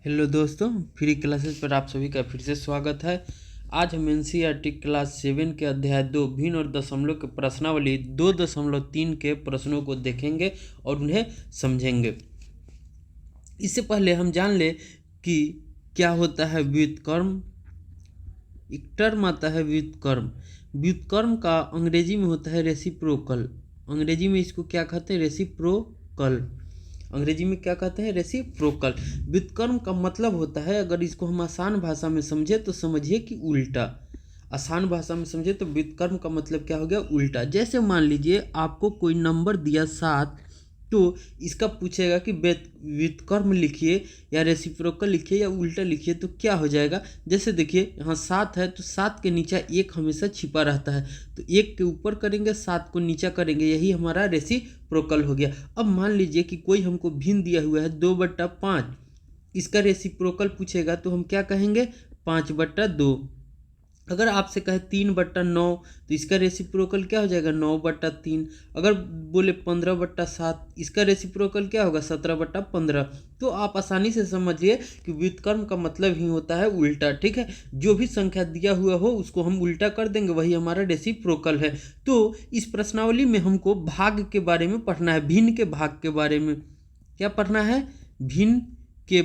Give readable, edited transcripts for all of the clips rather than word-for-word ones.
Hello दोस्तों, free classes पर आप सभी का फिर से स्वागत है। आज हम एनसीईआरटी क्लास 7 के अध्याय 2 भिन्न और दशमलव के प्रश्नावली 2.3 के प्रश्नों को देखेंगे और उन्हें समझेंगे। इससे पहले हम जान ले कि क्या होता है व्युत्क्रम। एक टर्म आता है व्युत्क्रम। व्युत्क्रम का अंग्रेजी में होता है रेसिप्रोकल। अंग्रेजी में इसको क्या कहते हैं? रेसिप्रोकल। अंग्रेजी में क्या कहते हैं? रेसिप्रोकल। व्युत्क्रम का मतलब होता है, अगर इसको हम आसान भाषा में समझे तो समझिए कि उल्टा। आसान भाषा में समझे तो व्युत्क्रम का मतलब क्या हो गया? उल्टा। जैसे मान लीजिए आपको कोई नंबर दिया 7, तो इसका पूछेगा कि व्युत्क्रम लिखिए या रेसिप्रोकल लिखिए या उल्टा लिखिए, तो क्या हो जाएगा? जैसे देखिए यहाँ 7 है तो 7 के नीचे 1 हमेशा छिपा रहता है, तो 1 के ऊपर करेंगे 7 को नीचा करेंगे, यही हमारा रेसिप्रोकल हो गया। अब मान लीजिए कि कोई हमको भिन्न दिया हुआ है 2/5, इसका रेसिप्रोकल पूछेगा तो हम क्या कहेंगे? 5/2। अगर आपसे कहे 3/9 तो इसका रेसिप्रोकल क्या हो जाएगा? 9/3। अगर बोले 15/7, इसका रेसिप्रोकल क्या होगा? 17/15। तो आप आसानी से समझिए कि व्युत्क्रम का मतलब ही होता है उल्टा। ठीक है, जो भी संख्या दिया हुआ हो उसको हम उल्टा कर देंगे, वही हमारा रेसिप्रोकल है। तो इस प्रश्नावली में हमको भाग के बारे में पढ़ना है, भिन्न के भाग के बारे में। क्या पढ़ना है? भिन्न के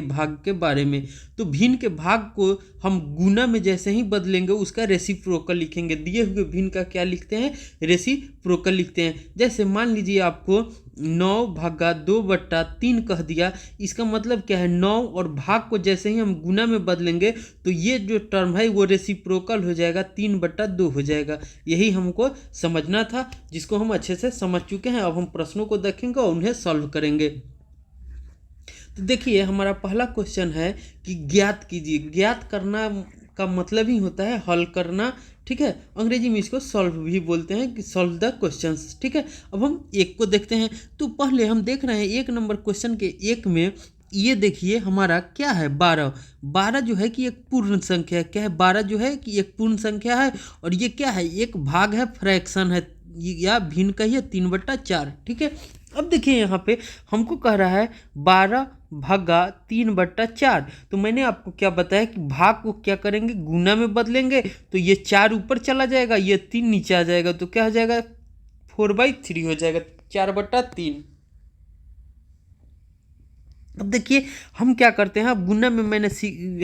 भाग के बारे में। तो भिन्न के भाग को हम गुना में जैसे ही बदलेंगे उसका रेसिप्रोकल लिखेंगे। दिए हुए भिन्न का क्या लिखते हैं? रेसिप्रोकल लिखते हैं। जैसे मान लीजिए आपको 9/2/3 कह दिया, इसका मतलब क्या है? 9 और भाग को जैसे ही हम गुना में बदलेंगे तो ये जो टर्म है वो रेसिप्रोकल हो जाएगा, 3/2 हो जाएगा। यही हमको समझना था, जिसको हम अच्छे से समझ चुके हैं। अब हम प्रश्नों को देखेंगे और उन्हें सॉल्व करेंगे। तो देखिए हमारा पहला क्वेश्चन है कि ज्ञात कीजिए। ज्ञात करना का मतलब ही होता है हल करना। ठीक है, अंग्रेजी में इसको सॉल्व भी बोलते हैं कि सॉल्व द क्वेश्चंस। ठीक है, अब हम एक को देखते हैं। तो पहले हम देख रहे हैं 1 नंबर क्वेश्चन के 1 में, ये देखिए हमारा क्या है? 12। 12 जो है कि एक पूर्ण संख्या है। क्या है? 12 जो है कि एक पूर्ण संख्या है, और ये क्या है? एक भाग है, फ्रैक्शन है, या भिन्न कहिए 3/4। ठीक है, अब देखिए यहाँ पे हमको कह रहा है 12/3/4। तो मैंने आपको क्या बताया कि भाग को क्या करेंगे? गुना में बदलेंगे, तो ये 4 ऊपर चला जाएगा, ये 3 नीचे आ जाएगा, तो क्या हो जाएगा? 4/3 हो जाएगा, 4/3। अब देखिए हम क्या करते हैं, अब गुना में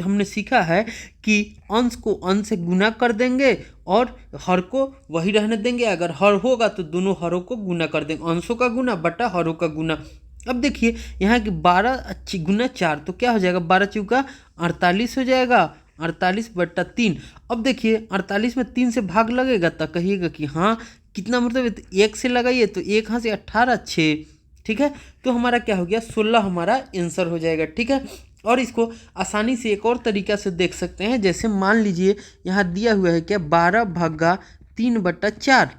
हमने सीखा है कि अंश को अंश से गुना कर देंगे और हर को वही रहने देंगे। अगर हर होगा तो दोनों हरों को गुना कर देंगे, अंशों का गुना बटा हरों का गुना। अब देखिए यहाँ की 12 गुना 4, तो क्या हो जाएगा? 12 चौका 48 हो जाएगा, 48/3। अब देखिए 48 में 3 से भाग लगेगा तो कहिएगा कि हाँ कितना, मतलब 1 से लगाइए तो 1 यहाँ से 18 6। ठीक है, तो हमारा क्या हो गया? 16 हमारा आंसर हो जाएगा। ठीक है, और इसको आसानी से एक और तरीका से देख सकते हैं। जैसे मान लीजिए यहाँ दिया हुआ है क्या? 12/3/4।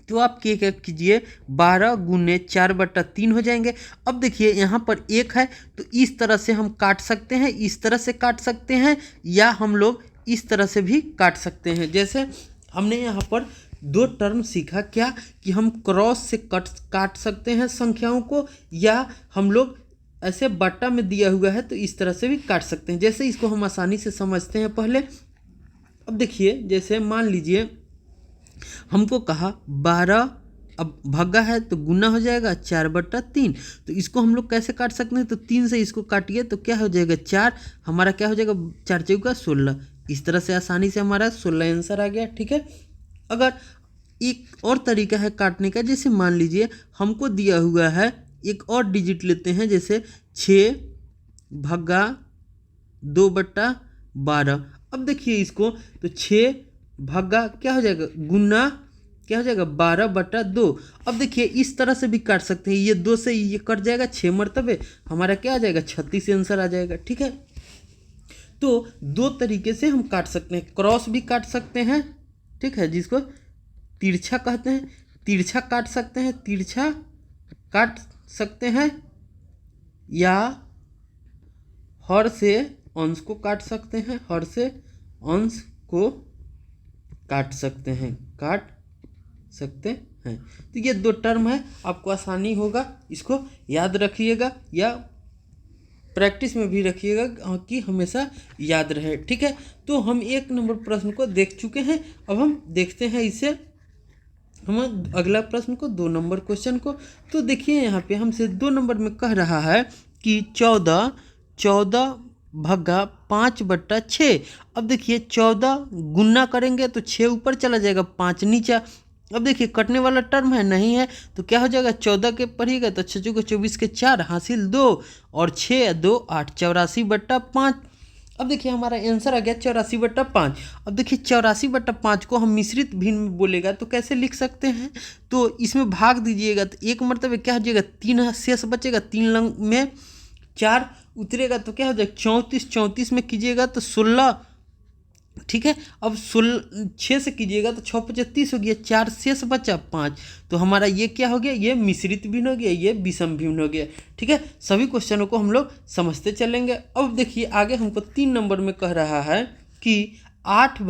तो आप क्या कीजिए? 12 गुने 4/3 हो जाएंगे। अब देखिए यहाँ पर 1 है तो इस तरह से हम काट सकते हैं, इस तरह से काट सकते हैं, या हम लोग इस तरह से भी काट सकते हैं। जैसे हमने यहाँ पर 2 टर्म सीखा, क्या कि हम क्रॉस से काट सकते हैं संख्याओं को, या हम लोग ऐसे बट्टा में दिया हुआ है तो इस तरह से भी काट सकते हैं। जैसे इसको हम आसानी से समझते हैं पहले। अब देखिए जैसे मान लीजिए हमको कहा 12, अब भगा है तो गुना हो जाएगा 4/3। तो इसको हम लोग कैसे काट सकते हैं? तो 3 से इसको काटिए तो क्या हो जाएगा? 4। हमारा क्या हो जाएगा? 4 चौका 16। इस तरह से आसानी से हमारा 16 आंसर आ गया। ठीक है, अगर एक और तरीका है काटने का। जैसे मान लीजिए हमको दिया हुआ है, एक और डिजिट लेते हैं, जैसे 6/2/12। अब देखिए इसको, तो 6 भागा क्या हो जाएगा? गुना क्या हो जाएगा? 12/2। अब देखिए इस तरह से भी काट सकते हैं, ये 2 से ये कट जाएगा 6 मरतबे, हमारा क्या आ जाएगा? 36 आंसर आ जाएगा। ठीक है, तो 2 तरीके से हम काट सकते हैं। क्रॉस भी काट सकते हैं, ठीक है, जिसको तिरछा कहते हैं, तिरछा काट सकते हैं, तिरछा काट सकते हैं, या हर से अंश को काट सकते हैं, हर से अंश को काट सकते हैं, काट सकते हैं। तो ये 2 टर्म है, आपको आसानी होगा, इसको याद रखिएगा या प्रैक्टिस में भी रखिएगा कि हमेशा याद रहे। ठीक है, तो हम 1 नंबर प्रश्न को देख चुके हैं। अब हम देखते हैं इसे, हम अगला प्रश्न को 2 नंबर क्वेश्चन को। तो देखिए यहाँ पे हमसे 2 नंबर में कह रहा है कि 14 भग्गा 5/6। अब देखिए 14 गुना करेंगे तो 6 ऊपर चला जाएगा, 5 नीचे। अब देखिए कटने वाला टर्म है, नहीं है, तो क्या हो जाएगा, 14 के पढ़िएगा तो 6 को 24 के 4 हासिल 2 और 6 2 8, 84/5। अब देखिए हमारा आंसर आ गया 84/5। अब देखिए 84/5 को हम मिश्रित भिन्न में बोलेगा तो कैसे लिख सकते हैं, तो इसमें भाग दीजिएगा तो एक मरतबे क्या हो जाएगा, 3 शेष बचेगा, 3 लंग में 4 उतरेगा तो क्या हो जाएगा 34, 34 में कीजिएगा तो 16। ठीक है, अब 6 से कीजिएगा तो 6 × 30 हो गया, 4 शेष बचा 5। तो हमारा ये क्या हो गया, ये मिश्रित भिन्न हो गया, ये विषम भिन्न हो गया। ठीक है, सभी क्वेश्चनों को हम लोग समझते चलेंगे। अब देखिए आगे हमको 3 नंबर में कह रहा है कि 8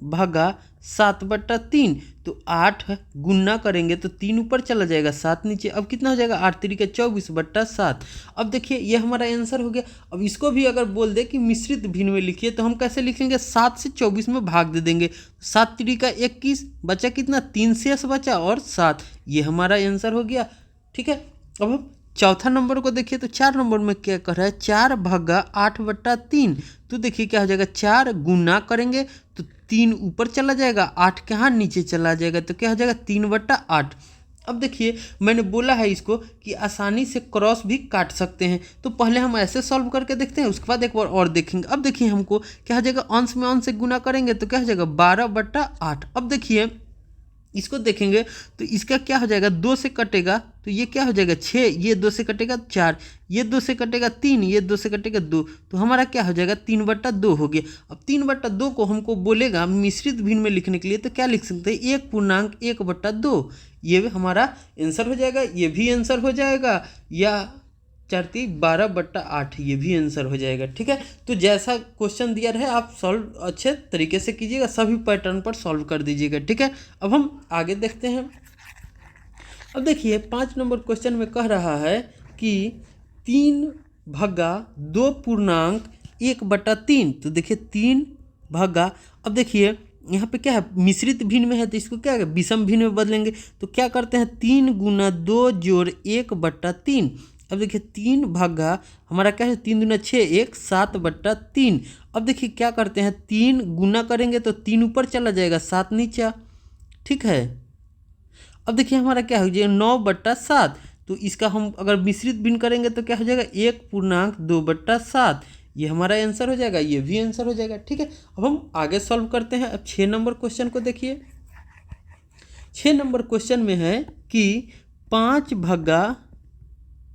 भग्गा 7/3। तो 8 गुना करेंगे तो 3 ऊपर चला जाएगा, 7 नीचे। अब कितना हो जाएगा, 8 3 × 24/7। अब देखिए ये हमारा आंसर हो गया। अब इसको भी अगर बोल दे कि मिश्रित भिन्न में लिखिए तो हम कैसे लिखेंगे, 7 से 24 में भाग दे देंगे, 7 3 × 21 बचा कितना, 3 शेष बचा और 7। ये हमारा आंसर हो गया। ठीक है, अब हम चौथा नंबर को देखिए तो 4 नंबर में क्या कर रहा है, 4 भग्गा 8/3। तो देखिए क्या हो जाएगा, 4 गुना करेंगे तो 3 ऊपर चला जाएगा, 8 कहाँ नीचे चला जाएगा, तो क्या हो जाएगा 3/8। अब देखिए मैंने बोला है इसको कि आसानी से क्रॉस भी काट सकते हैं, तो पहले हम ऐसे सॉल्व करके देखते हैं, उसके बाद एक बार और देखेंगे। अब देखिए हमको क्या हो जाएगा, अंश में अंश से गुना करेंगे तो क्या हो जाएगा 12/8। अब देखिए इसको देखेंगे तो इसका क्या हो जाएगा, 2 से कटेगा तो ये क्या हो जाएगा 6, ये 2 से कटेगा 4, ये 2 से कटेगा 3, ये 2 से कटेगा 2, तो हमारा क्या हो जाएगा 3/2 हो गया। अब 3/2 को हमको बोलेगा मिश्रित भिन्न में लिखने के लिए तो क्या लिख सकते हैं, 1/1/2। ये हमारा आंसर हो जाएगा, ये भी आंसर हो जाएगा, या 4 3 12/8 ये भी आंसर हो जाएगा। ठीक है, तो जैसा क्वेश्चन दिया रहे आप सॉल्व अच्छे तरीके से कीजिएगा, सभी पैटर्न पर सॉल्व कर दीजिएगा। ठीक है, अब हम आगे देखते हैं। अब देखिए 5 नंबर क्वेश्चन में कह रहा है कि 3 भग्गा 2.1/3। तो देखिए 3 भग्गा, अब देखिए यहाँ पे क्या है, मिश्रित भिन्न में है तो इसको क्या है, विषम भिन्न में बदलेंगे। तो क्या करते हैं, 3 × 2 + 1/3। अब देखिए 3 भग्गा हमारा क्या है, 3 दूना 6, 1 7/3। अब देखिए क्या करते हैं, 3 गुना करेंगे तो 3 ऊपर चला जाएगा, 7 नीचे। ठीक है, अब देखिए हमारा क्या हो जाएगा 9/7। तो इसका हम अगर मिश्रित भिन्न करेंगे तो क्या हो जाएगा 1.2/7। ये हमारा आंसर हो जाएगा, ये भी आंसर हो जाएगा। ठीक है, अब हम आगे सॉल्व करते हैं। अब 6 नंबर क्वेश्चन को देखिए। 6 नंबर क्वेश्चन में है कि 5 भग्गा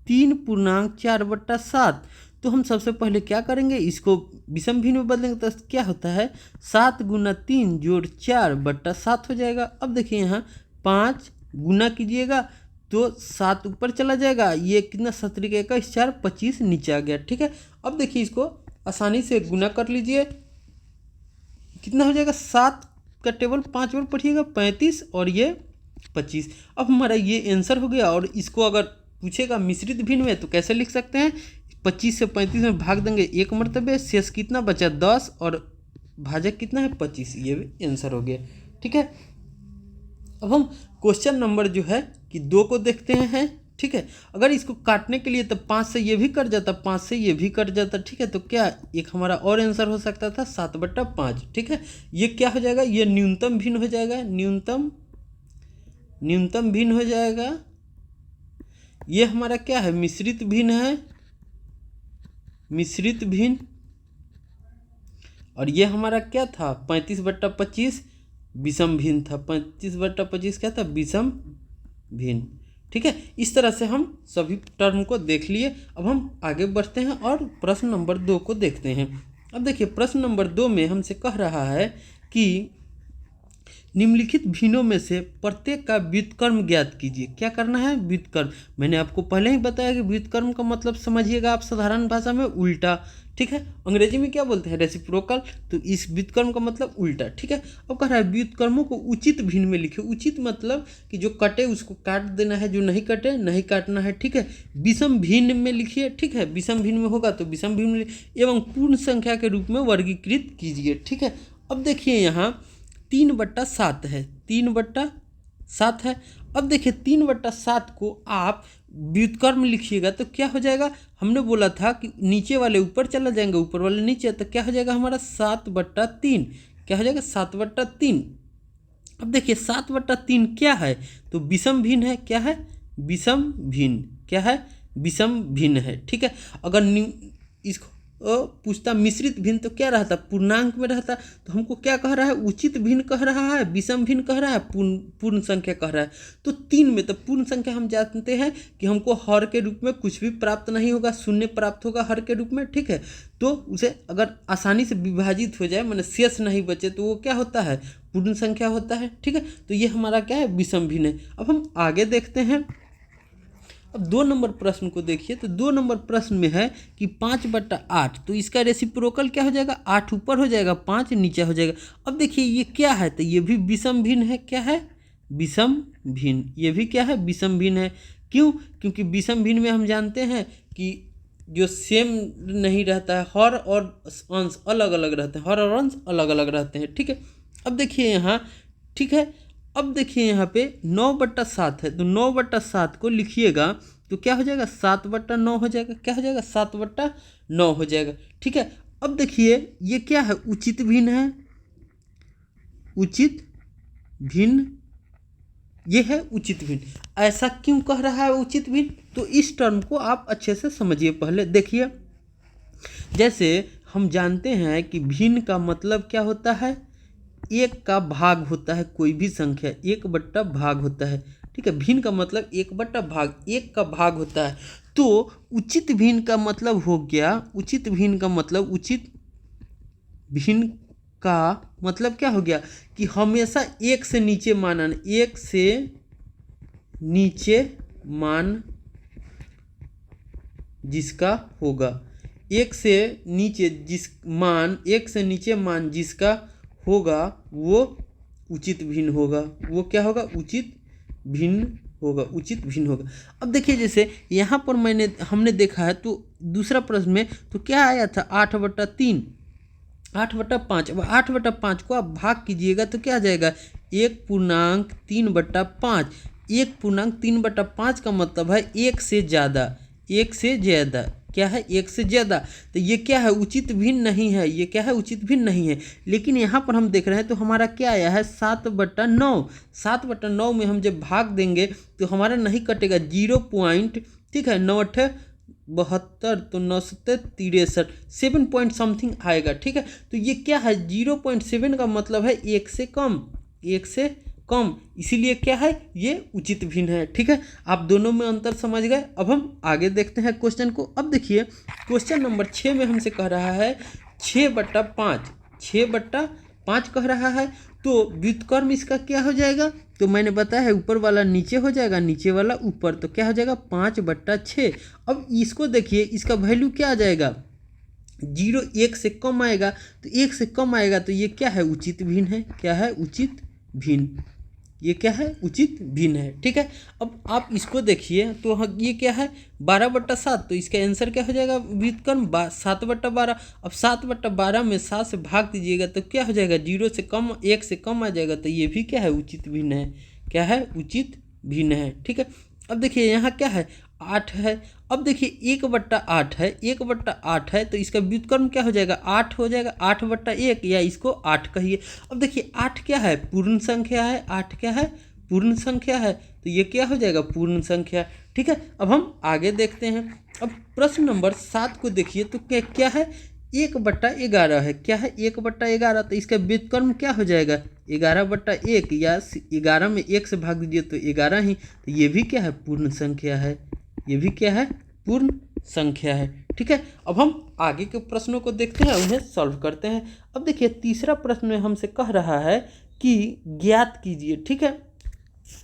3.4/7। तो हम सबसे पहले क्या करेंगे, इसको विषम भिन्न में बदलेंगे तो क्या होता है, 7 × 3 + 4/7 हो जाएगा। अब देखिए यहाँ 5 गुना कीजिएगा तो 7 ऊपर चला जाएगा, ये कितना 7 × 21 4 25 नीचे आ गया। ठीक है, अब देखिए इसको आसानी से गुना कर लीजिए, कितना हो जाएगा, 7 का टेबल 5 बार पढ़िएगा 35 और ये 25। अब हमारा ये आंसर हो गया। और इसको अगर पूछेगा मिश्रित भिन्न में तो कैसे लिख सकते हैं, 25 से 35 में भाग देंगे एक मरतबे, शेष कितना बचा 10 और भाजक कितना है 25, ये भी आंसर हो गया। ठीक है, अब हम क्वेश्चन नंबर जो है कि 2 को देखते हैं। ठीक है, अगर इसको काटने के लिए तो 5 से ये भी कट जाता, 5 से ये भी कट जाता। ठीक है, तो क्या एक हमारा और आंसर हो सकता था 7/5। ठीक है, ये क्या हो जाएगा, ये न्यूनतम भिन्न हो जाएगा, न्यूनतम भिन्न हो जाएगा। ये हमारा क्या है, मिश्रित भिन्न है, मिश्रित भिन्न। और ये हमारा क्या था 35/25 विषम भिन्न था, 35/25 क्या था, विषम भिन्न। ठीक है, इस तरह से हम सभी टर्म को देख लिए। अब हम आगे बढ़ते हैं और प्रश्न नंबर 2 को देखते हैं। अब देखिए प्रश्न नंबर 2 में हमसे कह रहा है कि निम्नलिखित भिन्नों में से प्रत्येक का व्युत्क्रम ज्ञात कीजिए। क्या करना है? व्युत्क्रम। मैंने आपको पहले ही बताया कि व्युत्क्रम का मतलब समझिएगा आप साधारण भाषा में उल्टा, ठीक है। अंग्रेजी में क्या बोलते हैं? रेसिप्रोकल। तो इस व्युत्क्रम का मतलब उल्टा, ठीक है। अब कह रहा है व्युत्क्रमों को उचित भिन्न में लिखे। उचित मतलब कि जो कटे उसको काट देना है, जो नहीं कटे नहीं काटना है, ठीक है। विषम भिन्न में लिखिए, ठीक है। विषम भिन्न में होगा तो विषम भिन्न में एवं पूर्ण संख्या के रूप में वर्गीकृत कीजिए, ठीक है। अब देखिए यहाँ 3/7 है, 3/7 है। अब देखिए 3/7 को आप व्युत्क्रम लिखिएगा तो क्या हो जाएगा? हमने बोला था कि नीचे वाले ऊपर चला जाएंगे, ऊपर वाले नीचे, तो क्या हो जाएगा हमारा 7/3। क्या हो जाएगा? 7/3। अब देखिए 7/3 क्या है? तो विषम भिन्न है। क्या है? विषम भिन्न। क्या है? विषम भिन्न है, ठीक है। अगर इसको पूछता मिश्रित भिन्न तो क्या रहता? पूर्णांक में रहता। तो हमको क्या कह रहा है? उचित भिन्न कह रहा है, विषम भिन्न कह रहा है, पूर्ण संख्या कह रहा है। तो 3 में तो पूर्ण संख्या हम जानते हैं कि हमको हर के रूप में कुछ भी प्राप्त नहीं होगा, शून्य प्राप्त होगा हर के रूप में, ठीक है। तो उसे अगर आसानी से विभाजित हो जाए, माने शेष नहीं बचे, तो वो क्या होता है? पूर्ण संख्या होता है, ठीक है। तो ये हमारा क्या है? विषम भिन्न है। अब हम आगे देखते हैं। अब 2 नंबर प्रश्न को देखिए। तो 2 नंबर प्रश्न में है कि 5/8, तो इसका रेसिप्रोकल क्या हो जाएगा? 8 ऊपर हो जाएगा, 5 नीचे हो जाएगा। अब देखिए ये क्या है? तो ये भी विषम भिन्न है। क्या है? विषम भिन्न। ये भी क्या है? विषम भिन्न है। क्यों? क्योंकि विषम भिन्न में हम जानते हैं कि जो सेम नहीं रहता है, हर और अंश अलग अलग रहते हैं, हर और अंश अलग अलग रहते हैं, ठीक है। अब देखिए यहाँ, ठीक है। अब देखिए यहाँ पे 9/7 है, तो 9/7 को लिखिएगा तो क्या हो जाएगा? 7/9 हो जाएगा। क्या हो जाएगा? 7/9 हो जाएगा, ठीक है। अब देखिए ये क्या है? उचित भिन्न है। उचित भिन्न, ये है उचित भिन्न। ऐसा क्यों कह रहा है उचित भिन्न? तो इस टर्म को आप अच्छे से समझिए। पहले देखिए, जैसे हम जानते हैं कि भिन्न का मतलब क्या होता है? 1 का भाग होता है। कोई भी संख्या 1/भाग होता है, ठीक है। भिन्न का मतलब 1/भाग, 1 का भाग होता है। तो उचित भिन्न का मतलब हो गया, उचित भिन्न का मतलब, उचित भिन्न का मतलब क्या हो गया? कि हमेशा 1 से नीचे मान आना, 1 से नीचे मान जिसका होगा, 1 से नीचे मान जिसका होगा वो उचित भिन्न होगा। वो क्या होगा? उचित भिन्न होगा, उचित भिन्न होगा। अब देखिए जैसे यहाँ पर हमने देखा है, तो दूसरा प्रश्न में तो क्या आया था? 8/3, 8/5। अब 8/5 को आप भाग कीजिएगा तो क्या आ जाएगा? 1.3/5। 1.3/5 का मतलब है 1 से ज़्यादा, 1 से ज़्यादा। क्या है? 1 से ज़्यादा। तो ये क्या है? उचित भिन्न नहीं है। ये क्या है? उचित भिन्न नहीं है। लेकिन यहाँ पर हम देख रहे हैं तो हमारा क्या आया है? 7/9। 7/9 में हम जब भाग देंगे तो हमारा नहीं कटेगा, 0 पॉइंट, ठीक है। 9×8=72, तो 9×7=63, 7 पॉइंट समथिंग आएगा, ठीक है। तो ये क्या है? 0.7 का मतलब है 1 से कम, 1 से कम, इसीलिए क्या है? ये उचित भिन्न है, ठीक है। आप दोनों में अंतर समझ गए। अब हम आगे देखते हैं क्वेश्चन को। अब देखिए क्वेश्चन नंबर 6 में हमसे कह रहा है 6/5, 6/5 कह रहा है। तो व्युत्क्रम इसका क्या हो जाएगा? तो मैंने बताया है ऊपर वाला नीचे हो जाएगा, नीचे वाला ऊपर, तो क्या हो जाएगा? 5/6। अब इसको देखिए, इसका वैल्यू क्या आ जाएगा? 0, 1 से कम आएगा। तो 1 से कम आएगा तो ये क्या है? उचित भिन्न है। क्या है? उचित भिन्न। ये क्या है? उचित भिन्न है, ठीक है। अब आप इसको देखिए तो ये क्या है? 12/7, तो इसका आंसर क्या हो जाएगा? व्युत्क्रम 7/12। अब 7/12 में 7 से भाग दीजिएगा तो क्या हो जाएगा? 0 से कम, 1 से कम आ जाएगा। तो ये भी क्या है? उचित भिन्न है। क्या है? उचित भिन्न है, ठीक है। अब देखिए यहाँ क्या है? 8 है। अब देखिए 1/8 है, 1/8 है, तो इसका व्युत्क्रम क्या हो जाएगा? 8 हो जाएगा, 8/1, या इसको 8 कहिए। अब देखिए 8 क्या है? पूर्ण संख्या है। 8 क्या है? पूर्ण संख्या है। तो ये क्या हो जाएगा? पूर्ण संख्या, ठीक है। अब हम आगे देखते हैं। अब प्रश्न नंबर 7 को देखिए तो क्या है? 1/11 है। क्या है? 1/11, तो इसका व्युत्क्रम क्या हो जाएगा? 11/1, या 11 में 1 से भाग दीजिए तो 11 ही। तो ये भी क्या है? पूर्ण संख्या है। ये भी क्या है? पूर्ण संख्या है, ठीक है। अब हम आगे के प्रश्नों को देखते हैं, उन्हें सॉल्व करते हैं। अब देखिए तीसरा प्रश्न में हमसे कह रहा है कि ज्ञात कीजिए। ठीक है,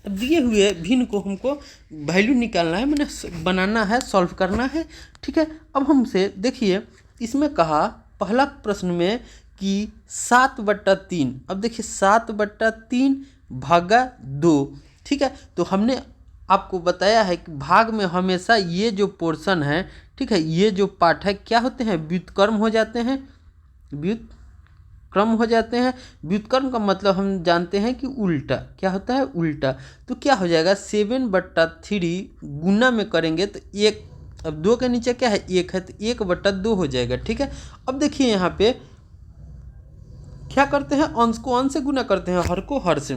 अब दिए हुए भिन्न को हमको वैल्यू निकालना है, मैंने बनाना है, सॉल्व करना है। ठीक है, अब हमसे देखिए इसमें कहा पहला प्रश्न में कि 7/3। अब देखिए 7/3 भागा 2। ठीक है, तो हमने आपको बताया है कि भाग में हमेशा ये जो पोर्शन है, ठीक है, ये जो पार्ट है क्या होते हैं, व्युत्क्रम हो जाते हैं। व्युत्क्रम हो जाते हैं। व्युत्क्रम का मतलब हम जानते हैं कि उल्टा, क्या होता है, उल्टा। तो क्या हो जाएगा 7/3 गुना में करेंगे तो 1, अब 2 के नीचे क्या है 1 है, तो 1/2 हो जाएगा। ठीक है, अब देखिए यहाँ पे क्या करते हैं, अंश को अंश से गुना करते हैं, हर को हर से।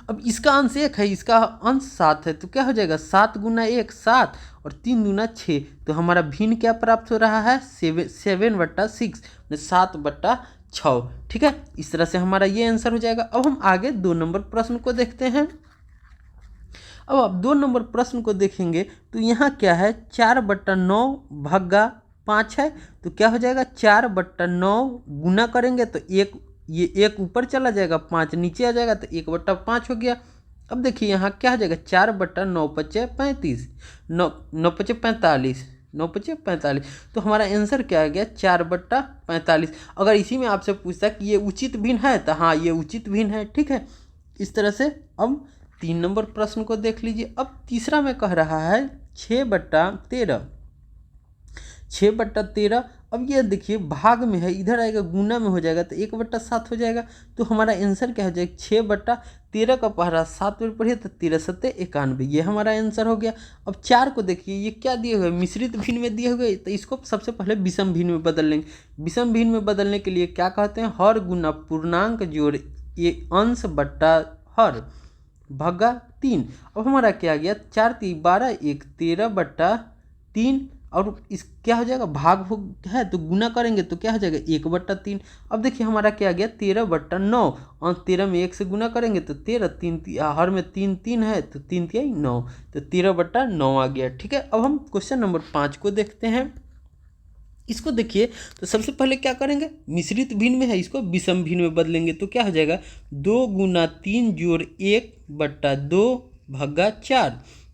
अब इसका अंश 1 है, इसका अंश 7 है, तो क्या हो जाएगा 7 गुना 1 7 और 3 दूना 6। तो हमारा भिन्न क्या प्राप्त हो रहा है 7/6, 7/6। ठीक है, इस तरह से हमारा ये आंसर हो जाएगा। अब हम आगे 2 नंबर प्रश्न को देखते हैं। अब आप 2 नंबर प्रश्न को देखेंगे तो यहाँ क्या है 4/9 भागा 5 है, तो क्या हो जाएगा 4/9 गुना करेंगे तो ये 1 ऊपर चला जाएगा, 5 नीचे आ जाएगा, तो 1/5 हो गया। अब देखिए यहाँ क्या हो जाएगा 4/9 × 35, 9 × 45, 9 × 45। तो हमारा आंसर क्या आ गया 4/45। अगर इसी में आपसे पूछता कि ये उचित भिन्न है तो हाँ ये उचित भिन्न है। ठीक है, इस तरह से अब 3 नंबर प्रश्न को देख लीजिए। अब तीसरा में कह रहा है 6/13, 6/13। अब ये देखिए भाग में है, इधर आएगा गुना में हो जाएगा तो 1/7 हो जाएगा। तो हमारा आंसर क्या हो जाएगा 6/13 का पहरा 7 में पढ़िए तो 13 7 91, ये हमारा आंसर हो गया। अब 4 को देखिए ये क्या दिए हुए, मिश्रित भिन्न में दिए हुए, तो इसको सबसे पहले विषम भिन्न में बदल लेंगे। विषम भिन्न में बदलने के लिए क्या कहते हैं, हर गुना पूर्णांक जोड़ ये अंश बट्टा हर भागा 3। अब हमारा क्या आ गया 4 3 12 1 13/3 और इस क्या हो जाएगा भाग है तो गुना करेंगे तो क्या हो जाएगा 1/3। अब देखिए हमारा क्या आ गया 13/9 और 13 में 1 से गुना करेंगे तो 13 3 हर में 3 3 है तो 3 3 9, तो 13/9 आ गया। ठीक है, अब हम क्वेश्चन नंबर 5 को देखते हैं। इसको देखिए तो सबसे पहले क्या करेंगे, मिश्रित भिन्न में है, इसको विषम भिन्न में बदलेंगे तो क्या हो जाएगा 2 × 3 जोड़ 1/2 भागा 4।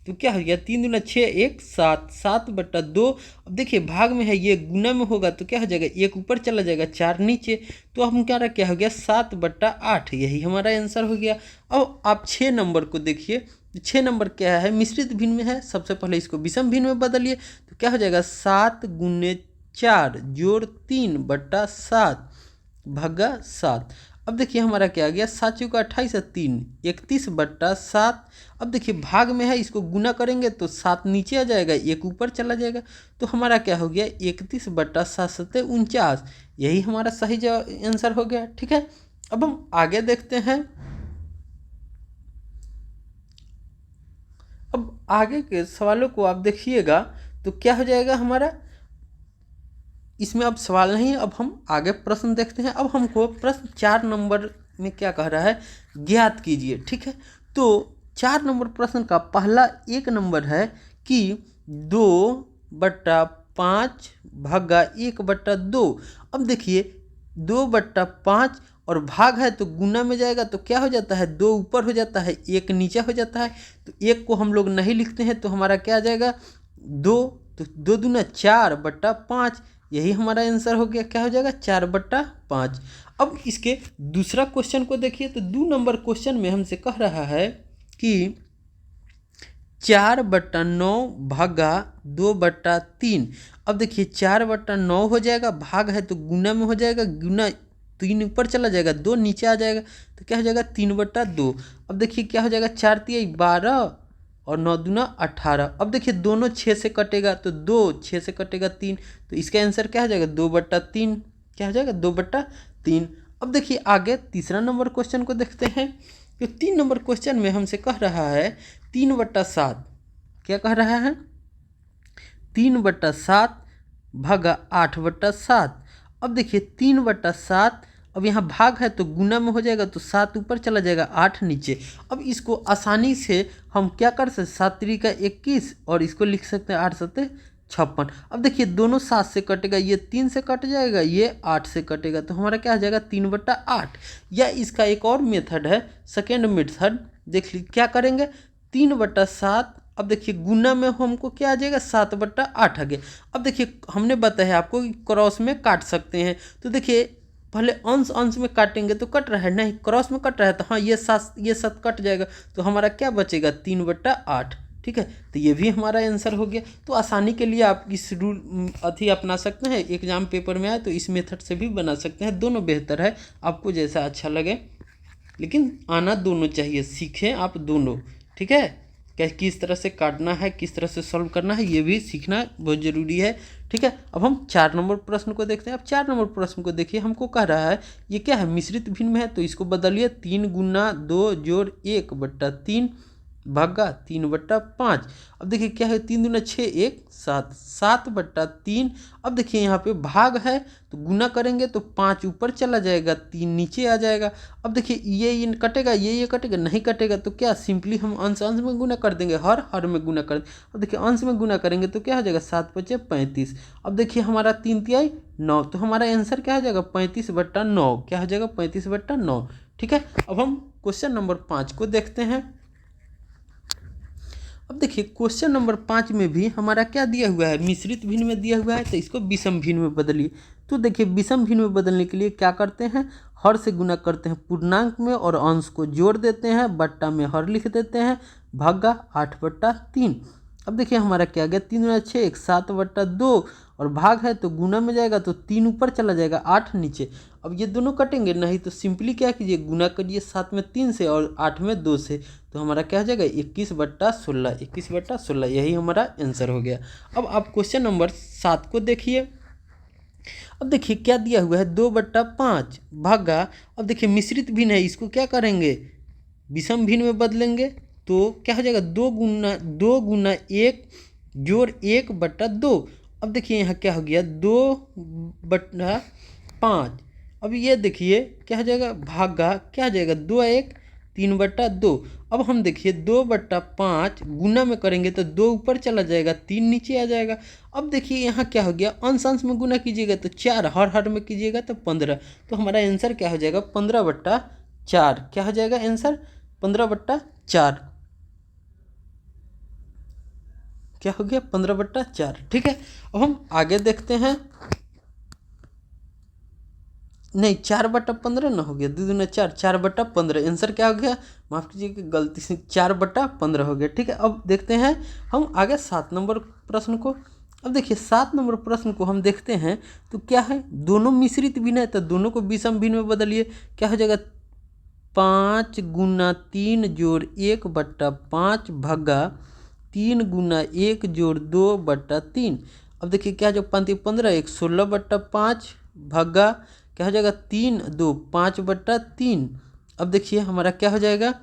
तो क्या हो गया 3 दूना 6 1 7, 7/2। अब देखिए भाग में है ये गुना में होगा तो क्या हो जाएगा 1 ऊपर चला जाएगा 4 नीचे, तो हम क्या हो गया 7/8, यही हमारा आंसर हो गया। अब आप 6 नंबर को देखिए, 6 नंबर क्या है मिश्रित भिन्न में है, सबसे पहले इसको विषम भिन्न में बदलिए तो क्या हो जाएगा 7 × 4 जोड़ 3/7 भागा 7। अब देखिए हमारा क्या आ गया 7 × 28 है 3 31/7। अब देखिए भाग में है, इसको गुना करेंगे तो 7 नीचे आ जाएगा 1 ऊपर चला जाएगा, तो हमारा क्या हो गया 31/7 7 49, यही हमारा सही आंसर हो गया। ठीक है, अब हम आगे देखते हैं। अब आगे के सवालों को आप देखिएगा तो क्या हो जाएगा हमारा, इसमें अब सवाल नहीं है। अब हम आगे प्रश्न देखते हैं। अब हमको प्रश्न 4 नंबर में क्या कह रहा है ज्ञात कीजिए। ठीक है, तो 4 नंबर प्रश्न का पहला 1 नंबर है कि 2/5 भागा 1/2। अब देखिए 2/5 और भाग है तो गुना में जाएगा तो क्या हो जाता है 2 ऊपर हो जाता है 1 नीचे हो जाता है, तो 1 को हम लोग नहीं लिखते हैं तो हमारा क्या आ जाएगा 2, तो 2 दूना 4/5, यही हमारा आंसर हो गया, क्या हो जाएगा 4/5। अब इसके दूसरा क्वेश्चन को देखिए तो 2 नंबर क्वेश्चन में हमसे कह रहा है कि 4/9 भागा 2/3। अब देखिए 4/9 हो जाएगा, भाग है तो गुना में हो जाएगा, गुना 3 ऊपर चला जाएगा 2 नीचे आ जाएगा, तो क्या हो जाएगा 3/2। अब देखिए क्या हो जाएगा 4 3 12 और 9 दूना 18। अब देखिए दोनों 6 से कटेगा तो 2 6 से कटेगा 3, तो इसका आंसर क्या हो जाएगा 2/3, क्या हो जाएगा 2/3। अब देखिए आगे तीसरा नंबर क्वेश्चन को देखते हैं। तो 3 नंबर क्वेश्चन में हमसे कह रहा है 3/7, क्या कह रहा है 3/7 भागा 8/7। अब देखिए 3/7, अब यहाँ भाग है तो गुना में हो जाएगा तो 7 ऊपर चला जाएगा 8 नीचे। अब इसको आसानी से हम क्या कर सकते 7 3 का 21 और इसको लिख सकते हैं 8 7 56। अब देखिए दोनों 7 से कटेगा, ये 3 से कट जाएगा, ये 8 से कटेगा, तो हमारा क्या आ जाएगा 3/8। या इसका एक और मेथड है, सेकेंड मेथड, देख लीजिए क्या करेंगे 3/7। अब देखिए गुना में हमको क्या आ जाएगा 7/8 आ गया। अब देखिए हमने बताया आपको कि क्रॉस में काट सकते हैं, तो देखिए पहले अंश अंश में काटेंगे तो कट रहा है, नहीं क्रॉस में कट रहा है, तो हाँ ये 7 कट जाएगा, तो हमारा क्या बचेगा 3/8। ठीक है, तो ये भी हमारा आंसर हो गया। तो आसानी के लिए आप इस रूल अपना सकते हैं, एग्जाम पेपर में आए तो इस मेथड से भी बना सकते हैं, दोनों बेहतर है, आपको जैसा अच्छा लगे, लेकिन आना दोनों चाहिए, सीखें आप दोनों। ठीक है, क्या किस तरह से काटना है, किस तरह से सॉल्व करना है, ये भी सीखना बहुत ज़रूरी है। ठीक है, अब हम 4 नंबर प्रश्न को देखते हैं। अब 4 नंबर प्रश्न को देखिए, हमको कह रहा है ये क्या है मिश्रित भिन्न में है, तो इसको बदलिए 3 गुना 2 जोड़ 1/3 भागा 3/5। अब देखिए क्या है 3 दूना 6 1 7 7/3। अब देखिए यहाँ पे भाग है तो गुना करेंगे तो 5 ऊपर चला जाएगा, 3 नीचे आ जाएगा। अब देखिए ये कटेगा, ये कटेगा, नहीं कटेगा तो क्या सिंपली हम अंश अंश में गुना कर देंगे, हर में गुना कर देंगे। अब देखिए अंश में गुना करेंगे तो क्या हो जाएगा 7×5 = 35। अब देखिए हमारा 3 तिहाई 9, तो हमारा आंसर क्या हो जाएगा 35/9, क्या हो जाएगा 35/9। ठीक है, अब हम क्वेश्चन नंबर 5 को देखते हैं। अब देखिए क्वेश्चन नंबर 5 में भी हमारा क्या दिया हुआ है, मिश्रित भिन्न में दिया हुआ है, तो इसको विषम भिन्न में बदलिए। तो देखिए विषम भिन्न में बदलने के लिए क्या करते हैं, हर से गुना करते हैं पूर्णांक में और अंश को जोड़ देते हैं, बट्टा में हर लिख देते हैं, भागा 8/3। अब देखिए हमारा क्या गया 3 गुना 6 1 7/2, और भाग है तो गुना में जाएगा तो 3 ऊपर चला जाएगा, 8 नीचे। अब ये दोनों कटेंगे नहीं, तो सिंपली क्या कीजिए गुना करिए 7 में 3 से और 8 में 2 से, तो हमारा क्या हो जाएगा 21/16, 21/16, यही हमारा आंसर हो गया। अब आप क्वेश्चन नंबर 7 को देखिए। अब देखिए क्या दिया हुआ है 2/5 भागा, अब देखिए मिश्रित भिन्न है, इसको क्या करेंगे विषम भिन्न में बदलेंगे, तो क्या हो जाएगा 2 गुना 1 जोड़ 1/2। अब देखिए यहाँ क्या हो गया 2/5। अब ये देखिए क्या हो जाएगा भागा, क्या हो जाएगा 2 1 3/2। अब हम देखिए 2/5 गुना में करेंगे तो 2 ऊपर चला जाएगा, 3 नीचे आ जाएगा। अब देखिए यहाँ क्या हो गया अंश अंश में गुना कीजिएगा तो 4, हर में कीजिएगा तो 15, तो हमारा आंसर क्या हो जाएगा 15/4। क्या हो जाएगा आंसर 15/4, क्या हो गया 15/4। ठीक है, अब हम आगे देखते हैं, नहीं 4/15 ना हो गया, 2 दूना 4, 4/15 आंसर क्या हो गया, माफ़ कीजिए गलती से 4/15 हो गया। ठीक है, अब देखते हैं हम आगे 7 नंबर प्रश्न को। अब देखिए 7 नंबर प्रश्न को हम देखते हैं, तो क्या है दोनों मिश्रित भिन्न है, तो दोनों को विषम भिन्न में बदलिए। क्या हो जाएगा 5 गुना 3 जोड़ 1/5 भागा 3 गुना 1 जोड़ 2/3। अब देखिए क्या जो 5 15 1 16/5 भागा क्या हो जाएगा 3 2 5/3। अब देखिए हमारा क्या हो जाएगा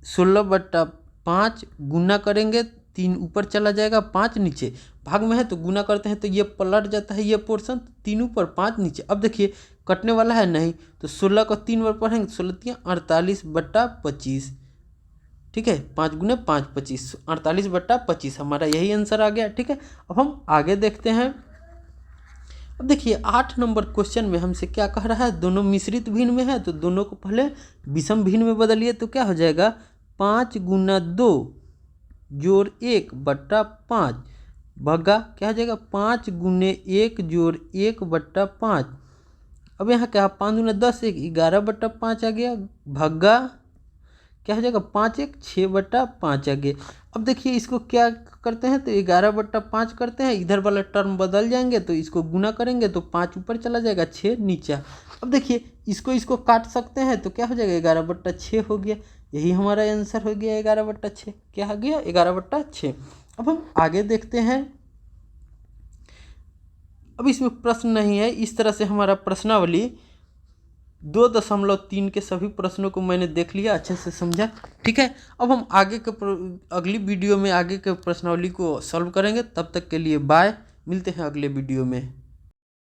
16/5 गुना करेंगे 3 ऊपर चला जाएगा, 5 नीचे, भाग में है तो गुना करते हैं तो ये पलट जाता है, ये पोर्शन 3 ऊपर 5 नीचे। अब देखिए कटने वाला है नहीं, तो 16 को 3 बार पढ़ेंगे, 16 48/25। ठीक है, 5 गुने 5 25, 48/25 हमारा यही आंसर आ गया। ठीक है, अब हम आगे देखते हैं। अब देखिए 8 नंबर क्वेश्चन में हमसे क्या कह रहा है, दोनों मिश्रित भिन्न में है तो दोनों को पहले विषम भिन्न में बदलिए, तो क्या हो जाएगा 5 गुना 2 जोड़ 1/5 भागा क्या हो जाएगा 5 गुने 1 जोड़ 1/5। अब यहाँ क्या 5 गुना 10 1 11/5 आ गया, भागा क्या हो जाएगा 5 1 6/5 आ गया। अब देखिए इसको क्या करते हैं, तो 11/5 करते हैं, इधर वाला टर्म बदल जाएंगे तो इसको गुना करेंगे तो 5 ऊपर चला जाएगा, 6 नीचे। अब देखिए इसको काट सकते हैं तो क्या हो जाएगा 11/6 हो गया, यही हमारा आंसर हो गया 11/6। क्या हो गया 11/6। अब हम आगे देखते हैं। अब इसमें प्रश्न नहीं है, इस तरह से हमारा प्रश्नावली 2.3 के सभी प्रश्नों को मैंने देख लिया, अच्छे से समझा। ठीक है, अब हम आगे के अगली वीडियो में आगे के प्रश्नावली को सॉल्व करेंगे। तब तक के लिए बाय, मिलते हैं अगले वीडियो में।